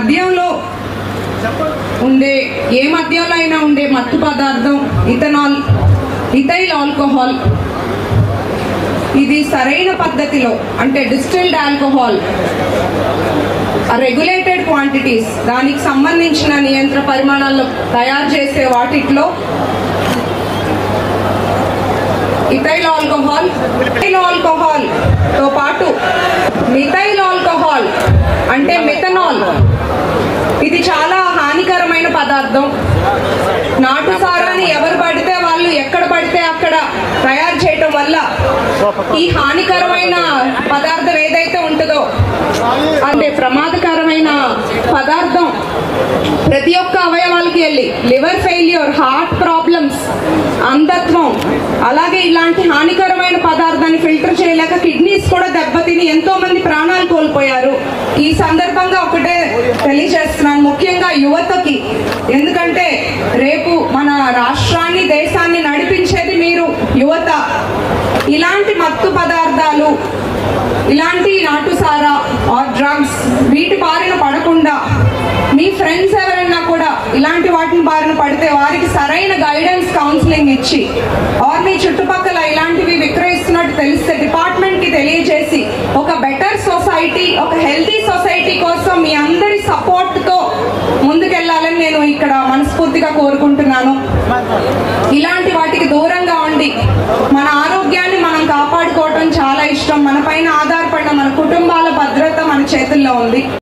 మద్యంలో ఉండే ఏ మద్యంలో అయినా ఉండే మత్తు పదార్థం ఇథైల్ ఆల్కహాల్. ఇది సరైన పద్ధతిలో అంటే డిస్టిల్డ్ ఆల్కహాల్ రెగ్యులేటెడ్ క్వాంటిటీస్ దానికి సంబంధించిన నియంత్ర పరిమాణాల్లో తయారు చేసే వాటిలో ఇథైల్ ఆల్కహాల్ తో పాటు మిథైల్ ఆల్కహాల్ అంటే మిథనాల్, ఇది చాలా హానికరమైన పదార్థం. నాటు సారాన్ని ఎవరు పడితే వాళ్ళు ఎక్కడ పడితే అక్కడ తయారు చేయటం వల్ల ఈ హానికరమైన పదార్థం ఏదైతే ఉంటుందో అంటే ప్రమాదకరమైన పదార్థం ప్రతి ఒక్క అవయవాలకి వెళ్ళి లివర్ ఫెయిల్యూర్, హార్ట్ ప్రాబ్లమ్స్, అంధత్వం, అలాగే ఇలాంటి హానికరమైన పదార్థాన్ని ఫిల్టర్ చేయలేక కిడ్నీస్ కూడా దెబ్బతిని ఎంతో మంది ప్రాణాలు కోల్పోయారు. ఈ సందర్భంగా ఒకటే తెలియజేస్తున్నాను, ముఖ్యంగా యువతకి, ఎందుకంటే రేపు మన రాష్ట్రాన్ని దేశాన్ని నడిపించేది మీరు యువత. ఇలాంటి మత్తు పదార్థాలు, ఇలాంటి నాటుసారా ఆర్ డ్రగ్స్ వీటి బారిన పడకుండా మీ ఫ్రెండ్స్ ఎవరైనా కూడా ఇలాంటి వాటిని బారిన పడితే వారికి సరైన గైడెన్స్ కౌన్సిలింగ్ ఇచ్చి ఆర్ మీ చుట్టుపక్కల ఇలాంటివి విక్రయిస్తున్నట్టు తెలిస్తే డిపార్ట్మెంట్ కి తెలియజేసి ఒక బెటర్ సొసైటీ, ఒక హెల్తీ సొసైటీ కోసం మీ అందరి సపోర్ట్ తో ముందుకెళ్లాలని నేను ఇక్కడ మనస్ఫూర్తిగా కోరుకుంటున్నాను. ఇలాంటి వాటికి దూరంగా ఉండి మన ఆరోగ్యాన్ని మనం కాపాడుకోవటం చాలా ఇష్టం. మన పైన ఆధారపడిన మన కుటుంబాల భద్రత మన చేతుల్లో ఉంది.